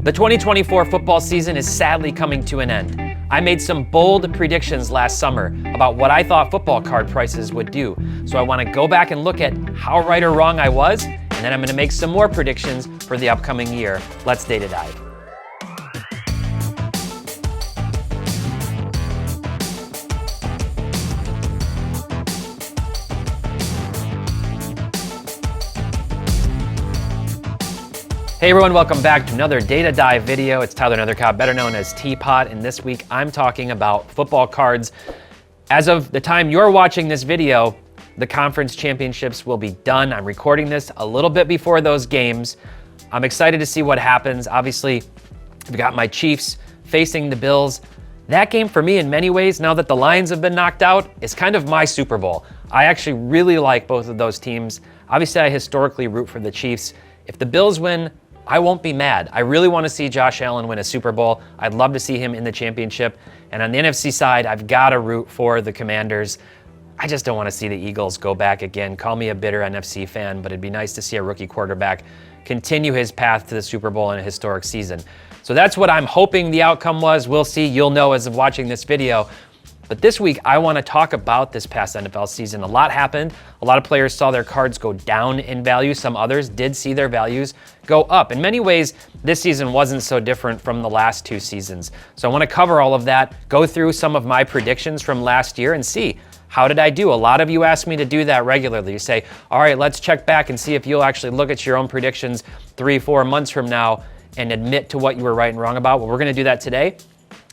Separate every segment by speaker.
Speaker 1: The 2024 football season is sadly coming to an end. I made some bold predictions last summer about what I thought football card prices would do. So I want to go back and look at how right or wrong I was, and then I'm going to make some more predictions for the upcoming year. Let's data dive. Hey everyone, welcome back to another Data Dive video. It's Tyler Nethercott, better known as Teapot, and this week I'm talking about football cards. As of the time you're watching this video, the conference championships will be done. I'm recording this a little bit before those games. I'm excited to see what happens. Obviously, I've got my Chiefs facing the Bills. That game for me in many ways, now that the Lions have been knocked out, is kind of my Super Bowl. I actually really like both of those teams. Obviously, I historically root for the Chiefs. If the Bills win, I won't be mad. I really want to see Josh Allen win a Super Bowl. I'd love to see him in the championship. And on the NFC side, I've got to root for the Commanders. I just don't want to see the Eagles go back again. Call me a bitter NFC fan, but it'd be nice to see a rookie quarterback continue his path to the Super Bowl in a historic season. So that's what I'm hoping the outcome was. We'll see. You'll know as of watching this video. But this week, I want to talk about this past NFL season. A lot happened. A lot of players saw their cards go down in value. Some others did see their values go up. In many ways, this season wasn't so different from the last two seasons. So I want to cover all of that, go through some of my predictions from last year and see how did I do. A lot of you ask me to do that regularly. You say, all right, let's check back and see if you'll actually look at your own predictions 3-4 months from now and admit to what you were right and wrong about. Well, we're going to do that today.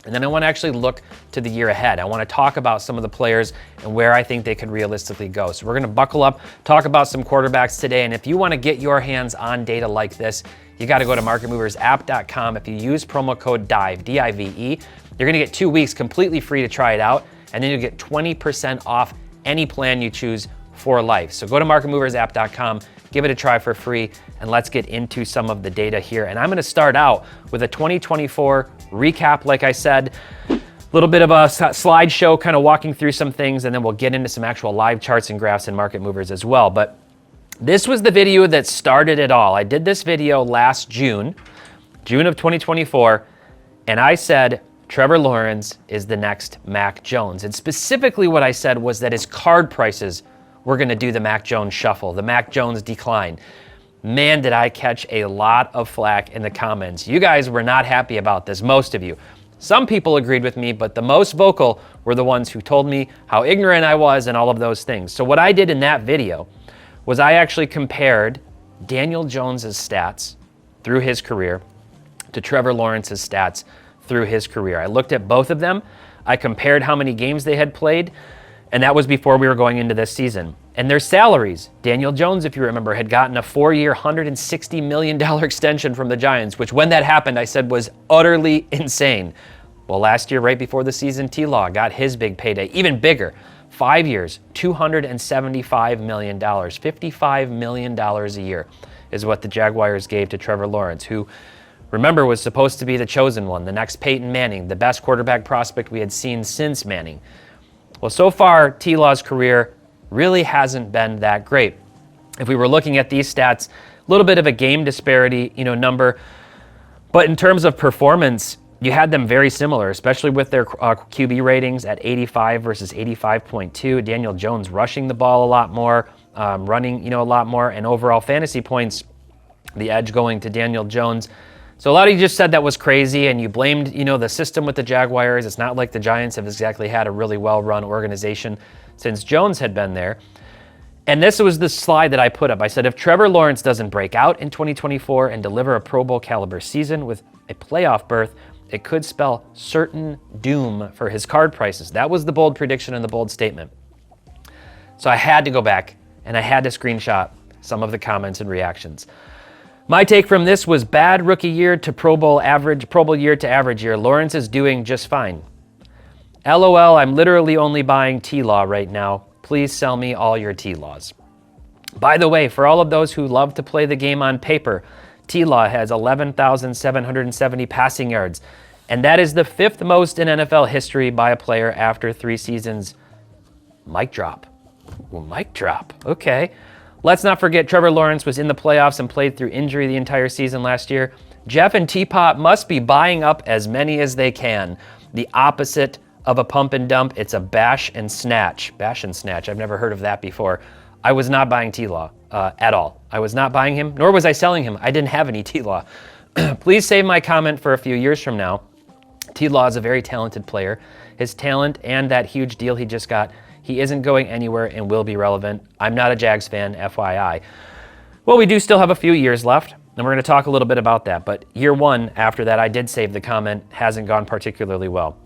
Speaker 1: And then I want to actually look to the year ahead. I want to talk about some of the players and where I think they could realistically go. So we're going to buckle up, talk about some quarterbacks today. And if you want to get your hands on data like this, you got to go to marketmoversapp.com. If you use promo code DIVE, D-I-V-E, you're going to get 2 weeks completely free to try it out. And then you'll get 20% off any plan you choose for life. So go to marketmoversapp.com, give it a try for free, and let's get into some of the data here. And I'm going to start out with a 2024 recap, like I said, a little bit of a slideshow kind of walking through some things, and then we'll get into some actual live charts and graphs and market movers as well. But this was the video that started it all. I did this video last June of 2024, and I said Trevor Lawrence is the next Mac Jones. And specifically what I said was that his card prices were going to do the Mac Jones shuffle, the Mac Jones decline. Man, did I catch a lot of flack in the comments. You guys were not happy about this, most of you. Some people agreed with me, but the most vocal were the ones who told me how ignorant I was and all of those things. So what I did in that video was I actually compared Daniel Jones's stats through his career to Trevor Lawrence's stats through his career. I looked at both of them. I compared how many games they had played, and that was before we were going into this season. And their salaries, Daniel Jones, if you remember, had gotten a 4-year, $160 million extension from the Giants, which when that happened, I said was utterly insane. Well, last year, right before the season, T-Law got his big payday, even bigger. 5 years, $275 million, $55 million a year is what the Jaguars gave to Trevor Lawrence, who, remember, was supposed to be the chosen one, the next Peyton Manning, the best quarterback prospect we had seen since Manning. Well, so far, T-Law's career really hasn't been that great. If we were looking at these stats, a little bit of a game disparity, number, but in terms of performance, you had them very similar, especially with their QB ratings at 85 versus 85.2. Daniel Jones rushing the ball a lot more, running, a lot more, and overall fantasy points, the edge going to Daniel Jones. So a lot of you just said that was crazy, and you blamed, the system with the Jaguars. It's not like the Giants have exactly had a really well-run organization since Jones had been there. And this was the slide that I put up. I said, if Trevor Lawrence doesn't break out in 2024 and deliver a Pro Bowl caliber season with a playoff berth, it could spell certain doom for his card prices. That was the bold prediction and the bold statement. So I had to go back, and I had to screenshot some of the comments and reactions. My take from this was bad rookie year to Pro Bowl year to average year. Lawrence is doing just fine. LOL, I'm literally only buying T-Law right now. Please sell me all your T-Laws. By the way, for all of those who love to play the game on paper, T-Law has 11,770 passing yards, and that is the 5th most in NFL history by a player after 3 seasons. Mic drop. Well, mic drop. Okay. Let's not forget Trevor Lawrence was in the playoffs and played through injury the entire season last year. Jeff and Teapot must be buying up as many as they can. The opposite of a pump and dump, it's a bash and snatch. Bash and snatch, I've never heard of that before. I was not buying T-Law at all. I was not buying him, nor was I selling him. I didn't have any T-Law. Please save my comment for a few years from now. T-Law is a very talented player. His talent and that huge deal he just got, he isn't going anywhere and will be relevant. I'm not a Jags fan, FYI. Well, we do still have a few years left, and we're going to talk a little bit about that. But year one, after that, I did save the comment, hasn't gone particularly well.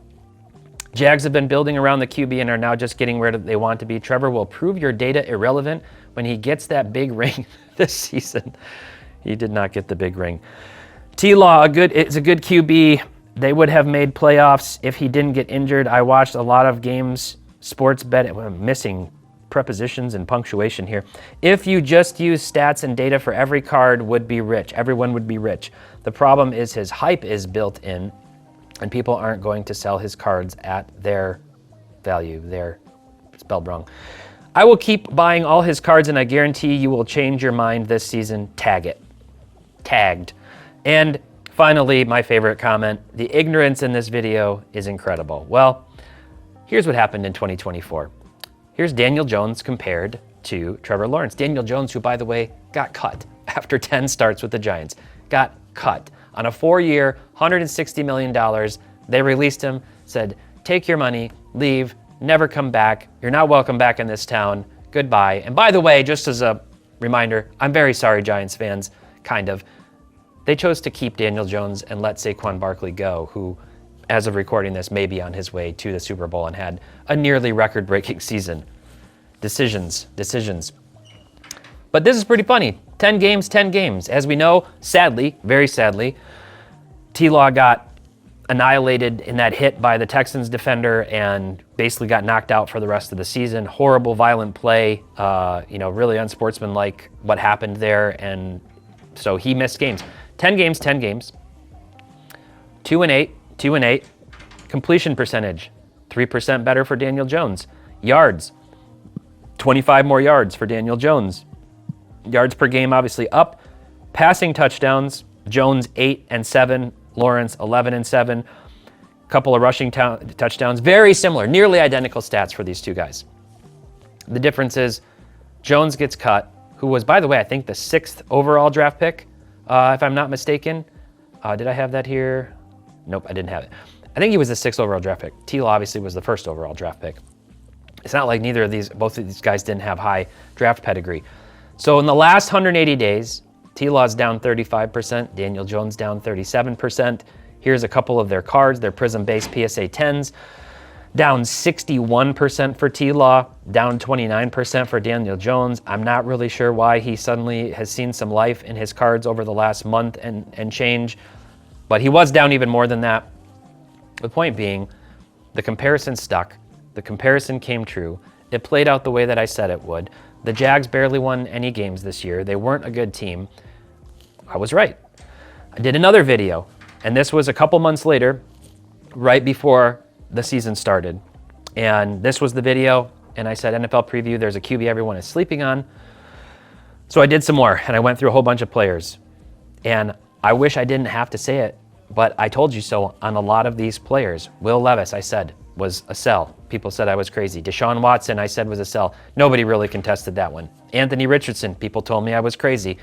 Speaker 1: Jags have been building around the QB and are now just getting where they want to be. Trevor will prove your data irrelevant when he gets that big ring this season. He did not get the big ring. T-Law, it's a good QB. They would have made playoffs if he didn't get injured. I watched a lot of games, sports bet. I'm missing prepositions and punctuation here. If you just use stats and data for every card, would be rich. Everyone would be rich. The problem is his hype is built in, and people aren't going to sell his cards at their value. They're spelled wrong. I will keep buying all his cards, and I guarantee you will change your mind this season. Tag it. Tagged. And finally, my favorite comment, the ignorance in this video is incredible. Well, here's what happened in 2024. Here's Daniel Jones compared to Trevor Lawrence. Daniel Jones, who, by the way, got cut after 10 starts with the Giants, got cut. On a 4-year, $160 million, they released him, said, take your money, leave, never come back. You're not welcome back in this town. Goodbye. And by the way, just as a reminder, I'm very sorry, Giants fans, kind of. They chose to keep Daniel Jones and let Saquon Barkley go, who, as of recording this, may be on his way to the Super Bowl and had a nearly record-breaking season. Decisions. But this is pretty funny. 10 games, 10 games. As we know, sadly, very sadly, T-Law got annihilated in that hit by the Texans defender and basically got knocked out for the rest of the season. Horrible, violent play, really unsportsmanlike what happened there, and so he missed games. 10 games, 10 games. 2-8. Completion percentage, 3% better for Daniel Jones. Yards, 25 more yards for Daniel Jones. Yards per game obviously up. Passing touchdowns, Jones 8 and 7, Lawrence 11 and 7. Couple of rushing touchdowns, very similar, nearly identical stats for these two guys. The difference is Jones gets cut, who was, by the way, I think the 6th overall draft pick, if I'm not mistaken. Did I have that here? Nope, I didn't have it. I think he was the 6th overall draft pick. T-Law obviously was the 1st overall draft pick. It's not like both of these guys didn't have high draft pedigree. So in the last 180 days, T-Law's down 35%, Daniel Jones down 37%. Here's a couple of their cards, their Prism-based PSA 10s. Down 61% for T-Law, down 29% for Daniel Jones. I'm not really sure why he suddenly has seen some life in his cards over the last month and change, but he was down even more than that. The point being, the comparison stuck. The comparison came true. It played out the way that I said it would. The Jags barely won any games this year. They weren't a good team. I was right. I did another video, and this was a couple months later, right before the season started. And this was the video, and I said, NFL preview, there's a QB everyone is sleeping on. So I did some more, and I went through a whole bunch of players. And I wish I didn't have to say it, but I told you so on a lot of these players. Will Levis, I said, was a sell. People said I was crazy. Deshaun Watson, I said, was a sell. Nobody really contested that one. Anthony Richardson, people told me I was crazy.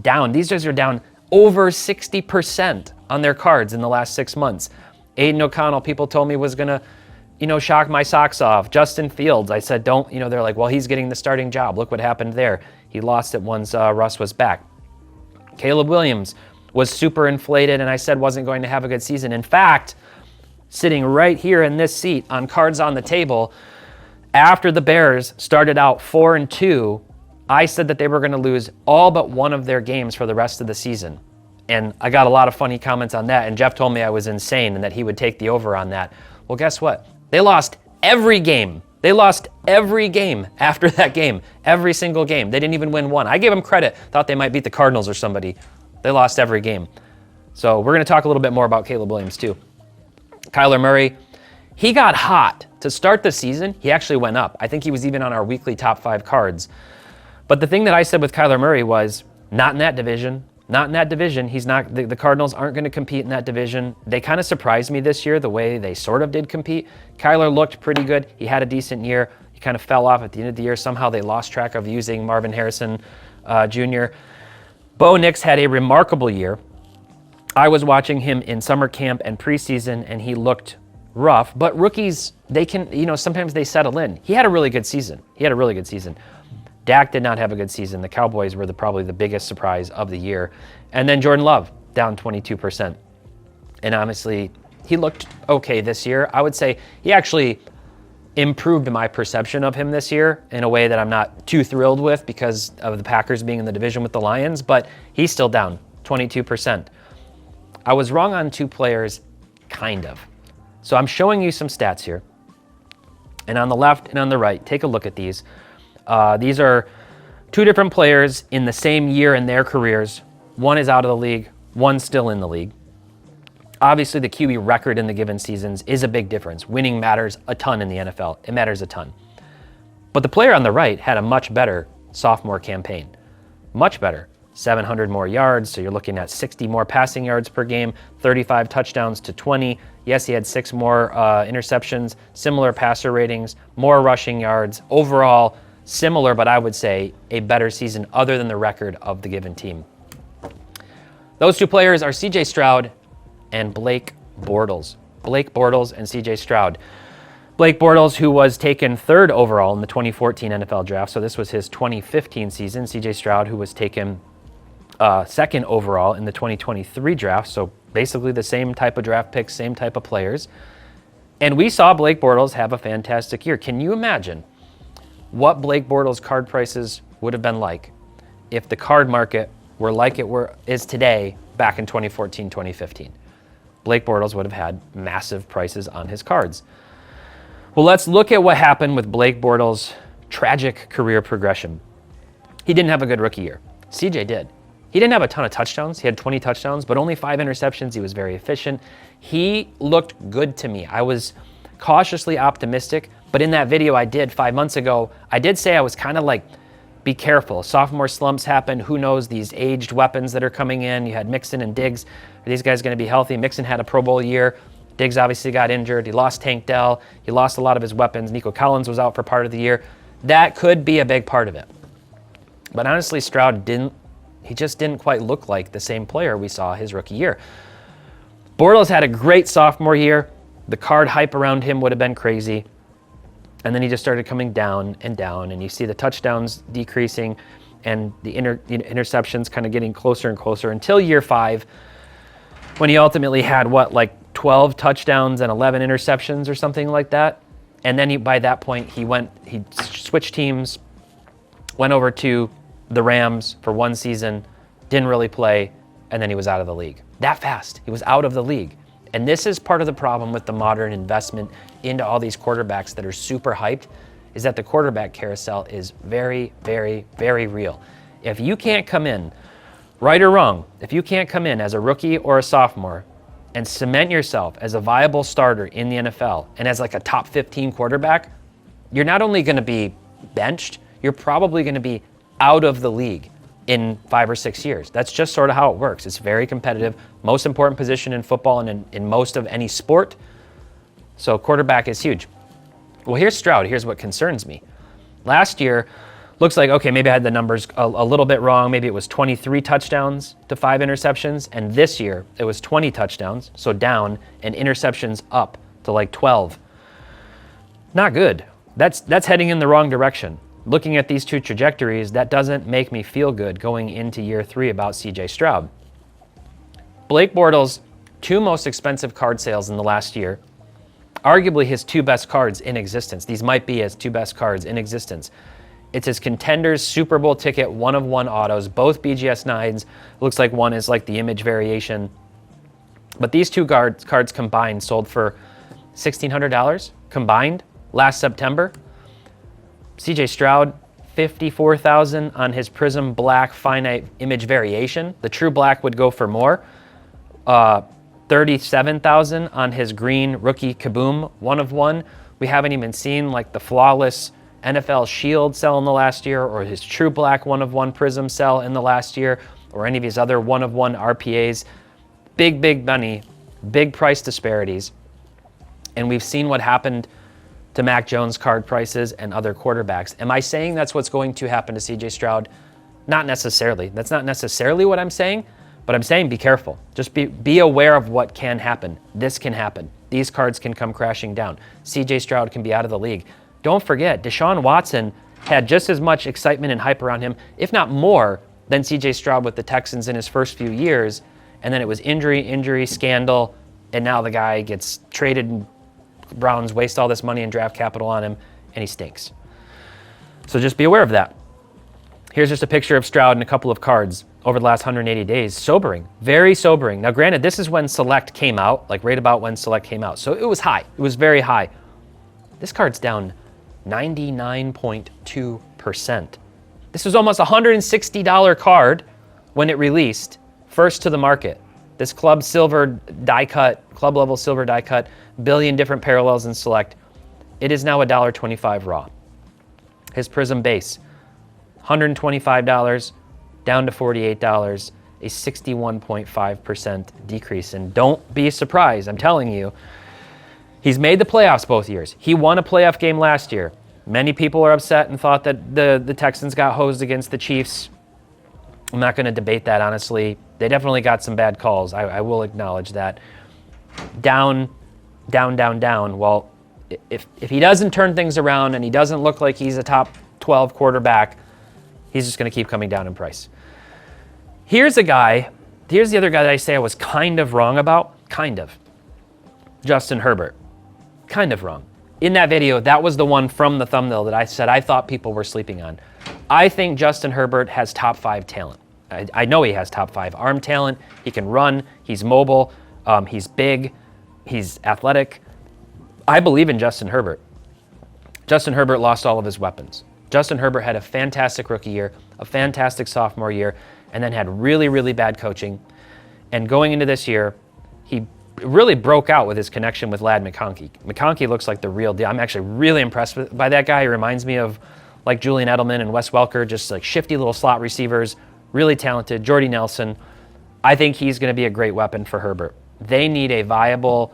Speaker 1: Down, these guys are down over 60% on their cards in the last 6 months. Aiden O'Connell, people told me was gonna, shock my socks off. Justin Fields, I said, don't, they're like, well, he's getting the starting job. Look what happened there. He lost it once Russ was back. Caleb Williams was super inflated and I said wasn't going to have a good season. In fact, sitting right here in this seat on Cards on the Table, after the Bears started out 4-2, I said that they were going to lose all but one of their games for the rest of the season. And I got a lot of funny comments on that, and Jeff told me I was insane and that he would take the over on that. Well, guess what? They lost every game. They lost every game after that game, every single game. They didn't even win one. I gave them credit, thought they might beat the Cardinals or somebody. They lost every game. So we're going to talk a little bit more about Caleb Williams too. Kyler Murray, he got hot. To start the season, he actually went up. I think he was even on our weekly top 5 cards. But the thing that I said with Kyler Murray was, not in that division. Not in that division. He's not. The Cardinals aren't going to compete in that division. They kind of surprised me this year, the way they sort of did compete. Kyler looked pretty good. He had a decent year. He kind of fell off at the end of the year. Somehow they lost track of using Marvin Harrison Jr. Bo Nix had a remarkable year. I was watching him in summer camp and preseason, and he looked rough. But rookies, they can, sometimes they settle in. He had a really good season. Dak did not have a good season. The Cowboys were probably the biggest surprise of the year. And then Jordan Love, down 22%. And honestly, he looked okay this year. I would say he actually improved my perception of him this year in a way that I'm not too thrilled with because of the Packers being in the division with the Lions, but he's still down 22%. I was wrong on 2 players, kind of. So I'm showing you some stats here. And on the left and on the right, take a look at these. These are 2 different players in the same year in their careers. One is out of the league, one's still in the league. Obviously, the QB record in the given seasons is a big difference. Winning matters a ton in the NFL. It matters a ton. But the player on the right had a much better sophomore campaign. Much better. 700 more yards, so you're looking at 60 more passing yards per game, 35 touchdowns to 20. Yes, he had 6 more interceptions, similar passer ratings, more rushing yards. Overall, similar, but I would say a better season other than the record of the given team. Those 2 players are CJ Stroud and Blake Bortles. Blake Bortles and CJ Stroud. Blake Bortles, who was taken 3rd overall in the 2014 NFL draft, so this was his 2015 season. CJ Stroud, who was taken 2nd overall in the 2023 draft, so basically the same type of draft picks, same type of players. And we saw Blake Bortles have a fantastic year. Can you imagine what Blake Bortles' card prices would have been like if the card market were like is today back in 2014, 2015? Blake Bortles would have had massive prices on his cards. Well, let's look at what happened with Blake Bortles' tragic career progression. He didn't have a good rookie year. CJ did. He didn't have a ton of touchdowns. He had 20 touchdowns, but only 5 interceptions. He was very efficient. He looked good to me. I was cautiously optimistic, but in that video I did 5 months ago, I did say I was kind of like, be careful. Sophomore slumps happen. Who knows, these aged weapons that are coming in. You had Mixon and Diggs. Are these guys going to be healthy? Mixon had a Pro Bowl year. Diggs obviously got injured. He lost Tank Dell. He lost a lot of his weapons. Nico Collins was out for part of the year. That could be a big part of it. But honestly, Stroud just didn't quite look like the same player we saw his rookie year. Bortles had a great sophomore year. The card hype around him would have been crazy. And then he just started coming down, and you see the touchdowns decreasing and the interceptions kind of getting closer and closer until year 5, when he ultimately had 12 touchdowns and 11 interceptions or something like that. And then by that point, he switched teams, went over to the Rams for 1 season, didn't really play, and then he was out of the league. That fast, he was out of the league. And this is part of the problem with the modern investment into all these quarterbacks that are super hyped, is that the quarterback carousel is very, very, very real. If you can't come in, right or wrong, if you can't come in as a rookie or a sophomore and cement yourself as a viable starter in the NFL and as like a top 15 quarterback, you're not only going to be benched, you're probably going to be out of the league in 5 or 6 years. That's just sort of how it works. It's very competitive. Most important position in football and in most of any sport. So quarterback is huge. Well, here's Stroud. Here's what concerns me. Last year, looks like, okay, maybe I had the numbers a little bit wrong. Maybe it was 23 touchdowns to 5 interceptions. And this year, it was 20 touchdowns, so down, and interceptions up to 12. Not good. That's heading in the wrong direction. Looking at these 2 trajectories, that doesn't make me feel good going into year 3 about CJ Stroud. Blake Bortles, 2 most expensive card sales in the last year. Arguably his 2 best cards in existence. These might be his 2 best cards in existence. It's his Contenders Super Bowl ticket 1-of-1 autos, both BGS 9s. Looks like one is like the image variation. But these 2 cards combined sold for $1,600 combined last September. CJ Stroud, $54,000 on his Prism Black finite image variation. The true black would go for more. $37,000 on his green rookie Kaboom 1-of-1. We haven't even seen the flawless NFL Shield sell in the last year or his true black 1-of-1 Prism sell in the last year. or any of his other one-of-one RPAs. Big money, big price disparities. And we've seen what happened to Mac Jones card prices and other quarterbacks. Am I saying that's what's going to happen to CJ Stroud? Not necessarily. That's not necessarily what I'm saying, but I'm saying be careful. Just be aware of what can happen. This can happen. These cards can come crashing down. CJ Stroud can be out of the league. Don't forget, Deshaun Watson had just as much excitement and hype around him, if not more, than CJ Stroud with the Texans in his first few years. And then it was injury, scandal, and now the guy gets traded and Browns waste all this money and draft capital on him, and he stinks. So just be aware of that. Here's just a picture of Stroud and a couple of cards over the last 180 days. Sobering, very sobering. Now, granted, this is when Select came out, like right about when Select came out. So it was high. It was very high. This card's down 99.2%. This was almost a $160 card when it released, first to the market. This club silver die cut, club level silver die cut, billion different parallels in Select. It is now $1.25 raw. His Prism base, $125 down to $48, a 61.5% decrease. And don't be surprised, I'm telling you, he's made the playoffs both years. He won a playoff game last year. Many people are upset and thought that the Texans got hosed against the Chiefs. I'm not going to debate that, honestly. They definitely got some bad calls. I will acknowledge that. Down. Well, if he doesn't turn things around and he doesn't look like he's a top 12 quarterback, he's just going to keep coming down in price. Here's the other guy that I say I was kind of wrong about. Kind of. Justin Herbert. Kind of wrong. In that video, that was the one from the thumbnail that I said I thought people were sleeping on. I think Justin Herbert has top 5 talent. I know he has top 5 arm talent. He can run. He's mobile. He's big. He's athletic. I believe in Justin Herbert. Justin Herbert lost all of his weapons. Justin Herbert had a fantastic rookie year, a fantastic sophomore year, and then had really bad coaching. And going into this year, he really broke out with his connection with Ladd McConkey. McConkey looks like the real deal. I'm actually really impressed by that guy. He reminds me of like Julian Edelman and Wes Welker, just like shifty little slot receivers, really talented. Jordy Nelson. I think he's going to be a great weapon for Herbert. They need a viable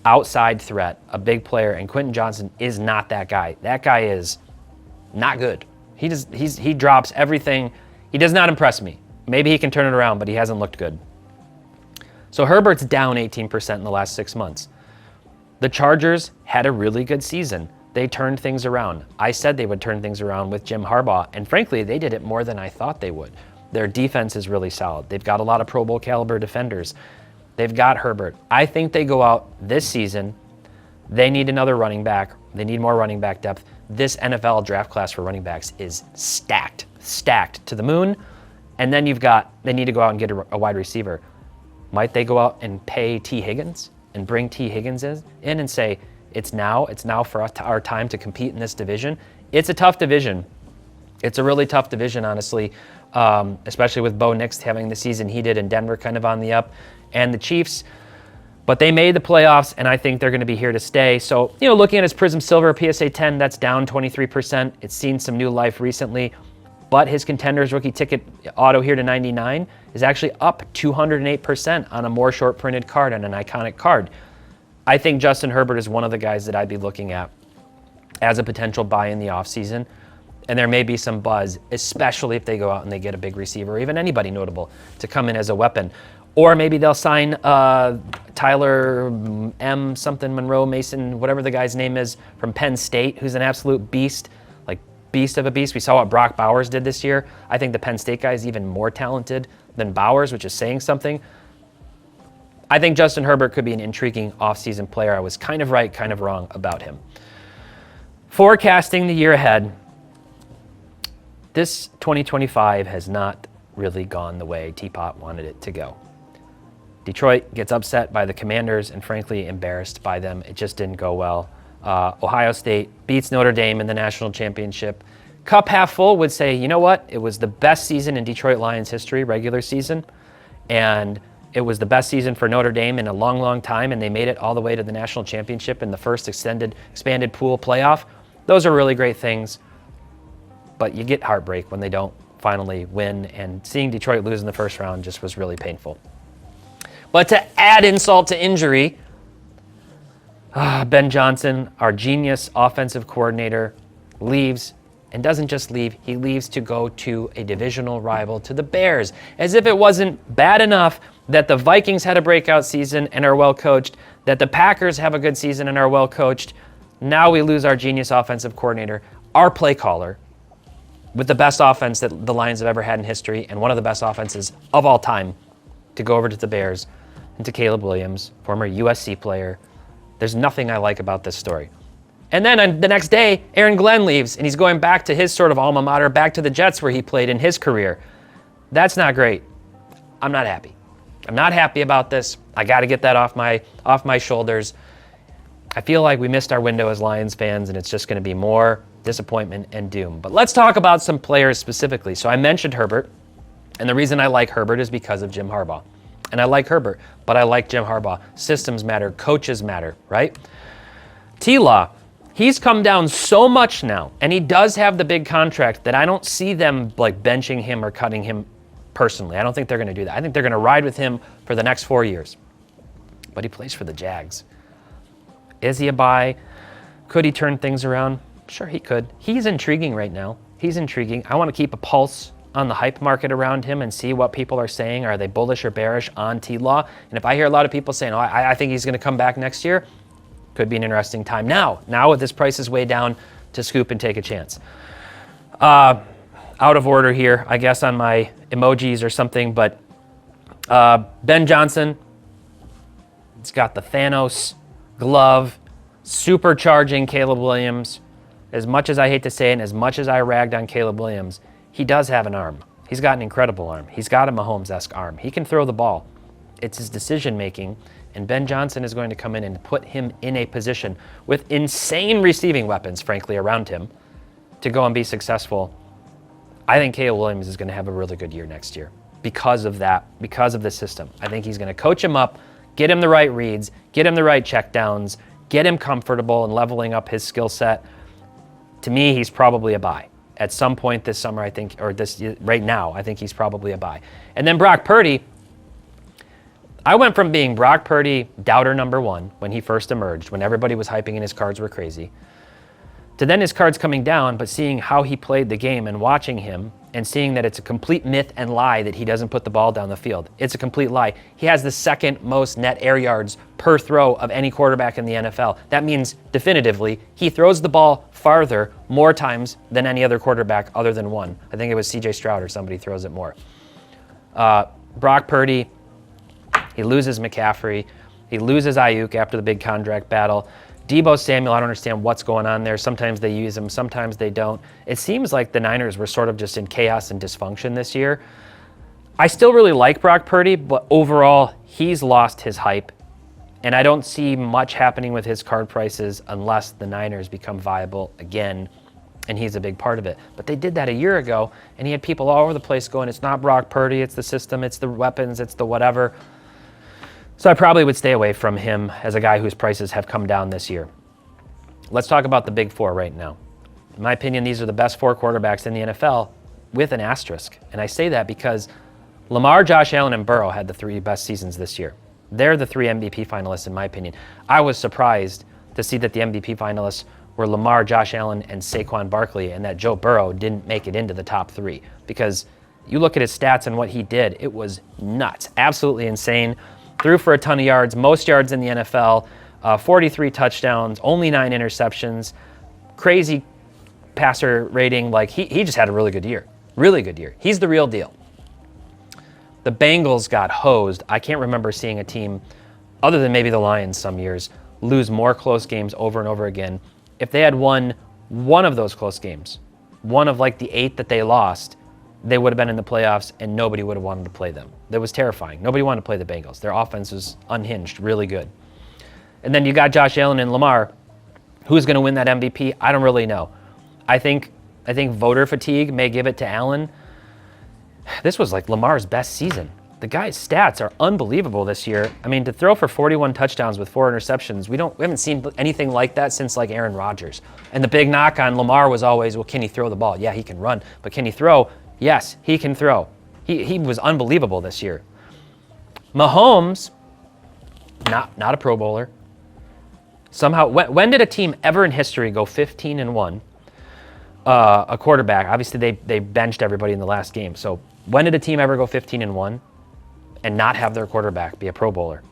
Speaker 1: outside threat, a big player, and Quentin Johnson is not that guy. That guy is not good. He drops everything. He does not impress me. Maybe he can turn it around, but he hasn't looked good. So Herbert's down 18% in the last 6 months. The Chargers had a really good season. They turned things around. I said they would turn things around with Jim Harbaugh, and frankly, they did it more than I thought they would. Their defense is really solid. They've got a lot of Pro Bowl caliber defenders. They've got Herbert. I think they go out this season. They need another running back. They need more running back depth. This NFL draft class for running backs is stacked to the moon. And then they need to go out and get a wide receiver. Might they go out and pay T. Higgins and bring T. Higgins in and say, it's now for our time to compete in this division? It's a tough division. It's a really tough division, honestly, especially with Bo Nix having the season he did in Denver kind of on the up, and the Chiefs. But they made the playoffs, and I think they're going to be here to stay. So, looking at his Prism Silver PSA 10, that's down 23%. It's seen some new life recently. But his Contenders rookie ticket auto here to 99 is actually up 208% on a more short printed card and an iconic card. I think Justin Herbert is one of the guys that I'd be looking at as a potential buy in the offseason. And there may be some buzz, especially if they go out and they get a big receiver or even anybody notable to come in as a weapon. Or maybe they'll sign Tyler M. something, Monroe, Mason, whatever the guy's name is, from Penn State, who's an absolute beast, like beast of a beast. We saw what Brock Bowers did this year. I think the Penn State guy is even more talented than Bowers, which is saying something. I think Justin Herbert could be an intriguing offseason player. I was kind of right, kind of wrong about him. Forecasting the year ahead, this 2025 has not really gone the way Teapot wanted it to go. Detroit gets upset by the Commanders and frankly embarrassed by them. It just didn't go well. Ohio State beats Notre Dame in the national championship. Cup half full would say, you know what? It was the best season in Detroit Lions history, regular season. And it was the best season for Notre Dame in a long time, and they made it all the way to the national championship in the first expanded pool playoff. Those are really great things, but you get heartbreak when they don't finally win, and seeing Detroit lose in the first round just was really painful. But to add insult to injury, Ben Johnson, our genius offensive coordinator, leaves, and doesn't just leave, he leaves to go to a divisional rival, to the Bears, as if it wasn't bad enough that the Vikings had a breakout season and are well coached, that the Packers have a good season and are well coached. Now we lose our genius offensive coordinator, our play caller, with the best offense that the Lions have ever had in history and one of the best offenses of all time, to go over to the Bears and to Caleb Williams, former USC player. There's nothing I like about this story. And then on the next day, Aaron Glenn leaves, and he's going back to his sort of alma mater, back to the Jets where he played in his career. That's not great. I'm not happy. I'm not happy about this. I got to get that off my shoulders. I feel like we missed our window as Lions fans, and it's just going to be more disappointment and doom. But let's talk about some players specifically. So I mentioned Herbert, and the reason I like Herbert is because of Jim Harbaugh. And I like Herbert, but I like Jim Harbaugh. Systems matter, coaches matter, right? T-Law, he's come down so much now, and he does have the big contract that I don't see them like benching him or cutting him personally. I don't think they're going to do that. I think they're going to ride with him for the next 4 years. But he plays for the Jags. Is he a buy? Could he turn things around? Sure, he could. He's intriguing right now. He's intriguing. I want to keep a pulse on the hype market around him and see what people are saying. Are they bullish or bearish on T-Law? And if I hear a lot of people saying, I think he's going to come back next year, could be an interesting time. Now with his prices way down, to scoop and take a chance. Out of order here, I guess, on my emojis or something, but Ben Johnson, it's got the Thanos glove, supercharging Caleb Williams. As much as I hate to say it, and as much as I ragged on Caleb Williams, he does have an arm. He's got an incredible arm. He's got a Mahomes-esque arm. He can throw the ball. It's his decision-making, and Ben Johnson is going to come in and put him in a position with insane receiving weapons, frankly, around him to go and be successful. I think Caleb Williams is going to have a really good year next year because of that, because of the system. I think he's going to coach him up, get him the right reads, get him the right checkdowns, get him comfortable and leveling up his skill set. To me, he's probably a buy. At some point this summer, I think, or this right now, I think he's probably a buy. And then Brock Purdy, I went from being Brock Purdy doubter number one when he first emerged, when everybody was hyping and his cards were crazy, to then his cards coming down, but seeing how he played the game and watching him and seeing that it's a complete myth and lie that he doesn't put the ball down the field. It's a complete lie. He has the second most net air yards per throw of any quarterback in the NFL. That means definitively he throws the ball farther more times than any other quarterback other than one. I think it was CJ Stroud or somebody throws it more. Brock Purdy, he loses McCaffrey. He loses Ayuk after the big contract battle. Deebo Samuel, I don't understand what's going on there. Sometimes they use him, sometimes they don't. It seems like the Niners were sort of just in chaos and dysfunction this year. I still really like Brock Purdy, but overall, he's lost his hype. And I don't see much happening with his card prices unless the Niners become viable again, and he's a big part of it. But they did that a year ago, and he had people all over the place going, it's not Brock Purdy, it's the system, it's the weapons, it's the whatever. So I probably would stay away from him as a guy whose prices have come down this year. Let's talk about the big four right now. In my opinion, these are the best four quarterbacks in the NFL with an asterisk. And I say that because Lamar, Josh Allen, and Burrow had the three best seasons this year. They're the three MVP finalists in my opinion. I was surprised to see that the MVP finalists were Lamar, Josh Allen, and Saquon Barkley, and that Joe Burrow didn't make it into the top three. Because you look at his stats and what he did, it was nuts, absolutely insane. Threw for a ton of yards, most yards in the NFL, 43 touchdowns, only 9 interceptions, crazy passer rating. Like he just had a really good year. Really good year. He's the real deal. The Bengals got hosed. I can't remember seeing a team, other than maybe the Lions some years, lose more close games over and over again. If they had won one of those close games, one of like the 8 that they lost, they would have been in the playoffs and nobody would have wanted to play them. That was terrifying. Nobody wanted to play the Bengals. Their offense was unhinged, really good. And then you got Josh Allen and Lamar. Who's going to win that MVP? I don't really know. I think voter fatigue may give it to Allen. This was like Lamar's best season. The guy's stats are unbelievable this year. I mean, to throw for 41 touchdowns with 4 interceptions, we haven't seen anything like that since like Aaron Rodgers. And the big knock on Lamar was always, well, can he throw the ball? Yeah, he can run, but can he throw? Yes, he can throw. He was unbelievable this year. Mahomes, not a Pro Bowler. Somehow, when did a team ever in history go 15-1? A quarterback, obviously they benched everybody in the last game. So when did a team ever go 15-1 and not have their quarterback be a Pro Bowler?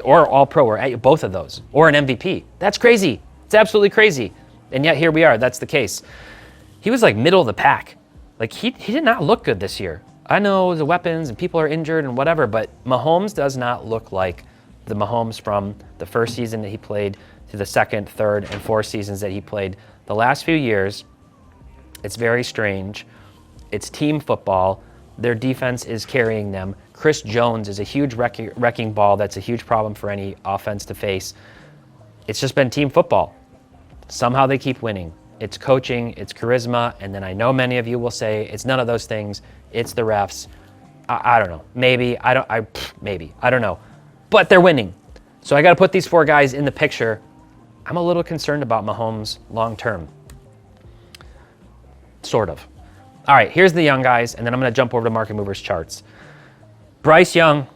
Speaker 1: Or all pro, or both of those, or an MVP. That's crazy. It's absolutely crazy. And yet here we are, that's the case. He was like middle of the pack. Like he did not look good this year. I know the weapons and people are injured and whatever, but Mahomes does not look like the Mahomes from the first season that he played to the second, third, and fourth seasons that he played. The last few years, it's very strange. It's team football. Their defense is carrying them. Chris Jones is a huge wrecking ball. That's a huge problem for any offense to face. It's just been team football. Somehow they keep winning. It's coaching, it's charisma, and then I know many of you will say it's none of those things. It's the refs. I don't know. Maybe. I don't know. But they're winning. So I got to put these four guys in the picture. I'm a little concerned about Mahomes long term. Sort of. All right, here's the young guys, and then I'm going to jump over to Market Movers charts. Bryce Young,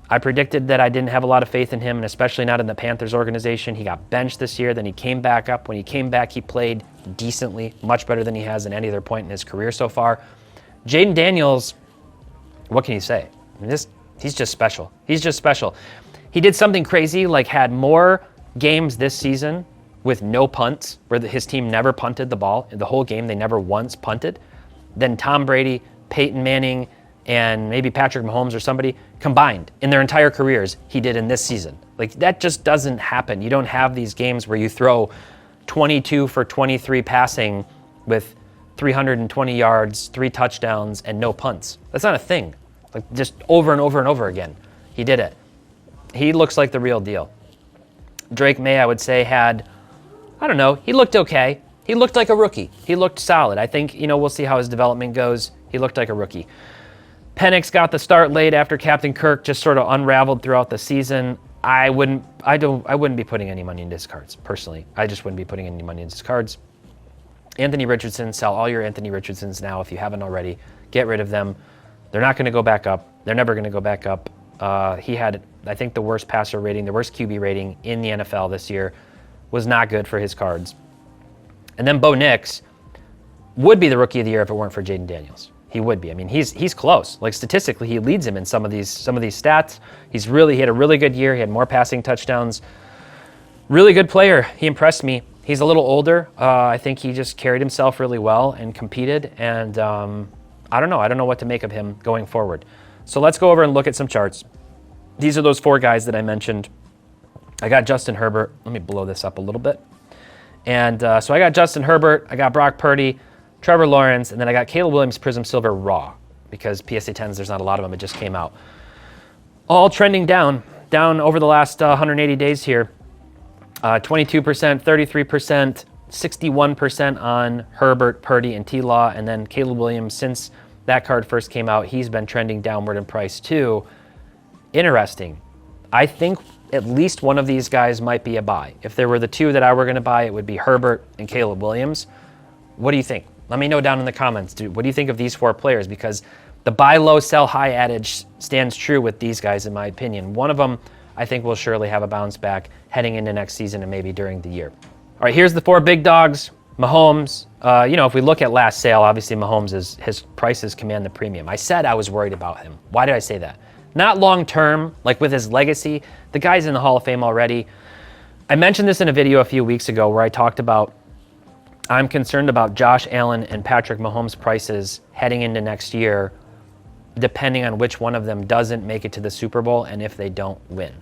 Speaker 1: I predicted that I didn't have a lot of faith in him, and especially not in the Panthers organization. He got benched this year, then he came back up. When he came back, he played decently, much better than he has at any other point in his career so far. Jaden Daniels, what can you say? I mean, he's just special. He's just special. He did something crazy, like had more games this season with no punts, where his team never punted the ball. The whole game, they never once punted, than Tom Brady, Peyton Manning, and maybe Patrick Mahomes or somebody combined in their entire careers he did in this season. Like, that just doesn't happen. You don't have these games where you throw 22 for 23 passing with 320 yards, 3 touchdowns, and no punts. That's not a thing. Like, just over and over and over again. He did it. He looks like the real deal. Drake May, I would say, had, I don't know, he looked okay. He looked like a rookie. He looked solid. I think, we'll see how his development goes. He looked like a rookie. Penix got the start late after Captain Kirk just sort of unraveled throughout the season. I wouldn't be putting any money into his cards, personally. I just wouldn't be putting any money into his cards. Anthony Richardson, sell all your Anthony Richardsons now if you haven't already. Get rid of them. They're not going to go back up. They're never going to go back up. He had, I think, the worst passer rating, the worst QB rating in the NFL this year. Was not good for his cards. And then Bo Nix would be the rookie of the year if it weren't for Jaden Daniels. He would be. I mean, he's close. Like, statistically, he leads him in some of these stats. He had a really good year. He had more passing touchdowns. Really good player. He impressed me. He's a little older. I think he just carried himself really well and competed. And I don't know. I don't know what to make of him going forward. So let's go over and look at some charts. These are those four guys that I mentioned. I got Justin Herbert. Let me blow this up a little bit. And so I got Justin Herbert. I got Brock Purdy, Trevor Lawrence, and then I got Caleb Williams Prism Silver Raw, because PSA 10s, there's not a lot of them. It just came out. All trending down over the last 180 days here. 22%, 33%, 61% on Herbert, Purdy, and T-Law. And then Caleb Williams, since that card first came out, he's been trending downward in price too. Interesting. I think at least one of these guys might be a buy. If there were the two that I were going to buy, it would be Herbert and Caleb Williams. What do you think? Let me know down in the comments, dude. What do you think of these four players? Because the buy low, sell high adage stands true with these guys, in my opinion. One of them, I think, will surely have a bounce back heading into next season and maybe during the year. All right, here's the four big dogs. Mahomes, if we look at last sale, obviously Mahomes, his prices command the premium. I said I was worried about him. Why did I say that? Not long term, like with his legacy. The guy's in the Hall of Fame already. I mentioned this in a video a few weeks ago where I talked about I'm concerned about Josh Allen and Patrick Mahomes' prices heading into next year, depending on which one of them doesn't make it to the Super Bowl and if they don't win.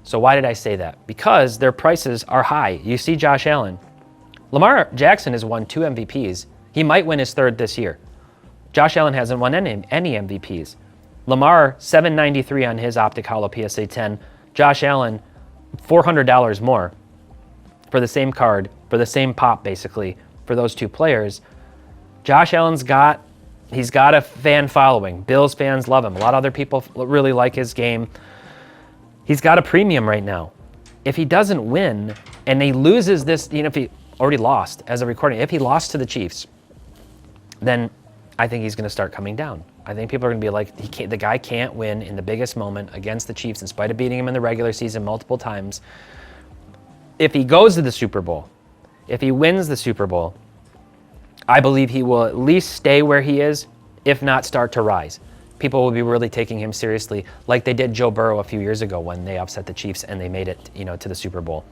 Speaker 1: So why did I say that? Because their prices are high. You see Josh Allen. Lamar Jackson has won 2 MVPs. He might win his 3rd this year. Josh Allen hasn't won any MVPs. Lamar, $793 on his Optic Holo PSA 10. Josh Allen, $400 more for the same card, for the same pop, basically, for those two players. Josh Allen's he's got a fan following. Bills fans love him. A lot of other people really like his game. He's got a premium right now. If he doesn't win and he loses this, if he already lost as a recording, if he lost to the Chiefs, then I think he's going to start coming down. I think people are going to be like, the guy can't win in the biggest moment against the Chiefs in spite of beating him in the regular season multiple times. If he goes to the Super Bowl, if he wins the Super Bowl, I believe he will at least stay where he is, if not start to rise. People will be really taking him seriously, like they did Joe Burrow a few years ago when they upset the Chiefs and they made it, to the Super Bowl.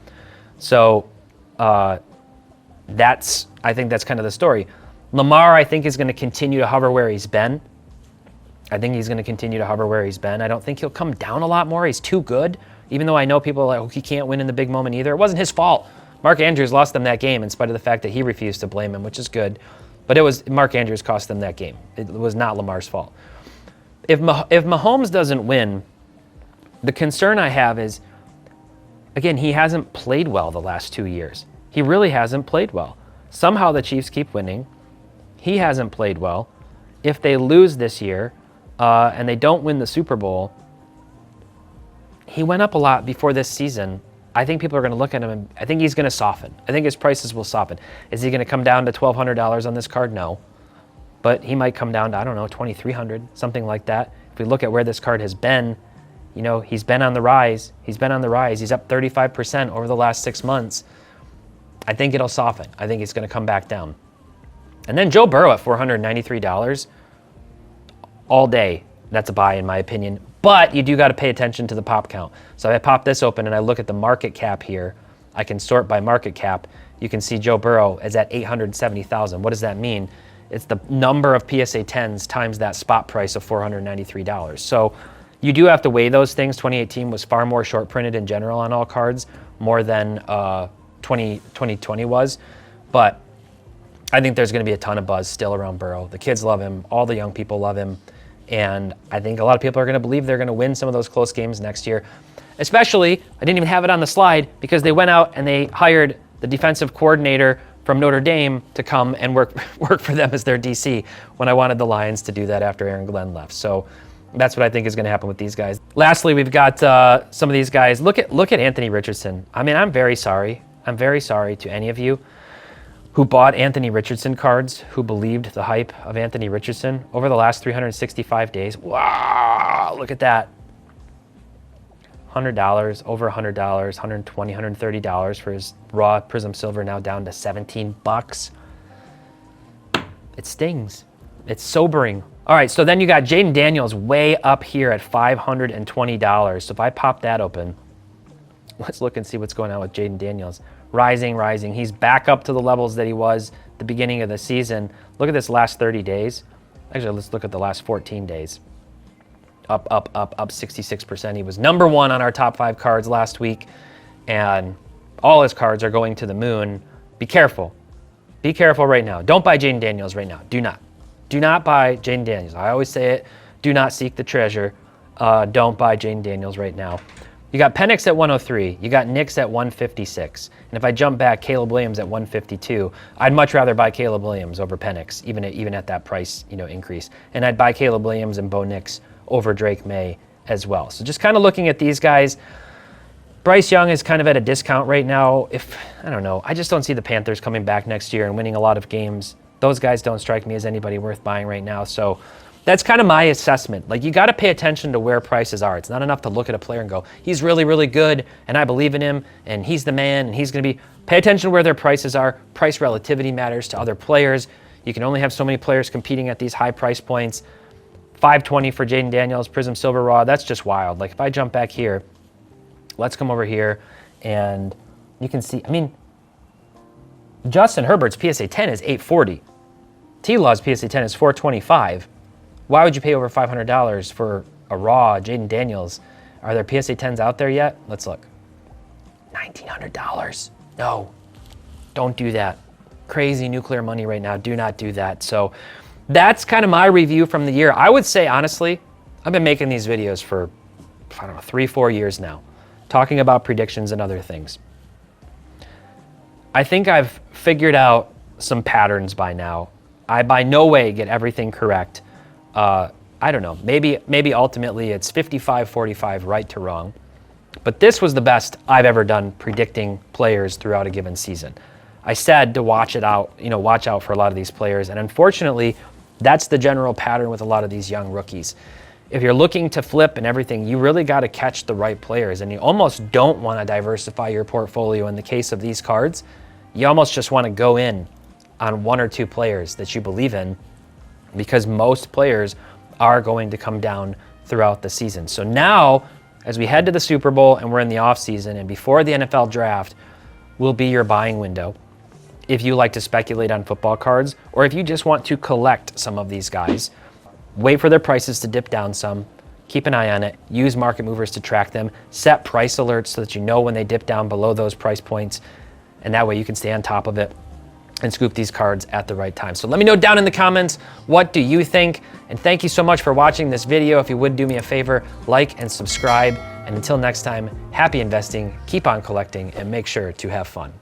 Speaker 1: So I think that's kind of the story. Lamar, I think, is going to continue to hover where he's been. I don't think he'll come down a lot more. He's too good, even though I know people are like, oh, he can't win in the big moment either. It wasn't his fault. Mark Andrews lost them that game in spite of the fact that he refused to blame him, which is good. But it was Mark Andrews cost them that game. It was not Lamar's fault. If Mahomes doesn't win, the concern I have is, again, he hasn't played well the last 2 years. He really hasn't played well. Somehow the Chiefs keep winning. He hasn't played well. If they lose this year and they don't win the Super Bowl, he went up a lot before this season. I think people are going to look at him and I think he's going to soften. I think his prices will soften. Is he going to come down to $1,200 on this card? No. But he might come down to, I don't know, $2,300, something like that. If we look at where this card has been, he's been on the rise. He's up 35% over the last 6 months. I think it'll soften. I think it's going to come back down. And then Joe Burrow at $493 all day. That's a buy in my opinion. But you do got to pay attention to the pop count. So if I pop this open and I look at the market cap here, I can sort by market cap. You can see Joe Burrow is at 870,000. What does that mean? It's the number of PSA 10s times that spot price of $493. So you do have to weigh those things. 2018 was far more short printed in general on all cards, more than 2020 was. But I think there's going to be a ton of buzz still around Burrow. The kids love him. All the young people love him. And I think a lot of people are going to believe they're going to win some of those close games next year. Especially, I didn't even have it on the slide because they went out and they hired the defensive coordinator from Notre Dame to come and work for them as their DC when I wanted the Lions to do that after Aaron Glenn left. So that's what I think is going to happen with these guys. Lastly, we've got some of these guys. Look at Anthony Richardson. I mean, I'm very sorry. I'm very sorry to any of you who bought Anthony Richardson cards, who believed the hype of Anthony Richardson over the last 365 days. Wow, look at that. $100, over $100, $120, $130 for his raw Prism Silver, now down to $17. It stings. It's sobering. All right, so then you got Jaden Daniels way up here at $520. So if I pop that open, let's look and see what's going on with Jaden Daniels. Rising. He's back up to the levels that he was at the beginning of the season. Look at this last 30 days. Actually, let's look at the last 14 days. Up 66%. He was number one on our top 5 cards last week, and all his cards are going to the moon. Be careful. Be careful right now. Don't buy Jaden Daniels right now. Do not buy Jaden Daniels. I always say it. Do not seek the treasure. Don't buy Jaden Daniels right now. You got Penix at 103. You got Nix at 156. And if I jump back, Caleb Williams at 152. I'd much rather buy Caleb Williams over Penix, even at that price increase. And I'd buy Caleb Williams and Bo Nix over Drake May as well. So just kind of looking at these guys. Bryce Young is kind of at a discount right now. I don't know. I just don't see the Panthers coming back next year and winning a lot of games. Those guys don't strike me as anybody worth buying right now. So that's kind of my assessment. Like, you got to pay attention to where prices are. It's not enough to look at a player and go, he's really, really good, and I believe in him, and he's the man, and he's going to be. Pay attention to where their prices are. Price relativity matters to other players. You can only have so many players competing at these high price points. $520 for Jaden Daniels, Prism Silver Raw. That's just wild. Like, if I jump back here, let's come over here, and you can see, I mean, Justin Herbert's PSA 10 is $840. T-Law's PSA 10 is $425. Why would you pay over $500 for a raw Jaden Daniels? Are there PSA 10s out there yet? Let's look. $1,900. No, don't do that. Crazy nuclear money right now. Do not do that. So that's kind of my review from the year. I would say, honestly, I've been making these videos for, 3-4 years now, talking about predictions and other things. I think I've figured out some patterns by now. I by no way get everything correct. I don't know, maybe ultimately it's 55-45 right to wrong, but this was the best I've ever done predicting players throughout a given season. I said to watch out for a lot of these players, and unfortunately, That's the general pattern with a lot of these young rookies. If you're looking to flip and everything, you really got to catch the right players, and you almost don't want to diversify your portfolio. In the case of these cards, you almost just want to go in on 1 or 2 players that you believe in, because most players are going to come down throughout the season. So now, as we head to the Super Bowl and we're in the off season and before the NFL draft, will be your buying window. If you like to speculate on football cards, or if you just want to collect some of these guys, wait for their prices to dip down some, keep an eye on it, use market movers to track them, set price alerts so that you know when they dip down below those price points, and that way you can stay on top of it and scoop these cards at the right time. So let me know down in the comments, what do you think? And thank you so much for watching this video. If you would do me a favor, like and subscribe. And until next time, happy investing, keep on collecting, and make sure to have fun.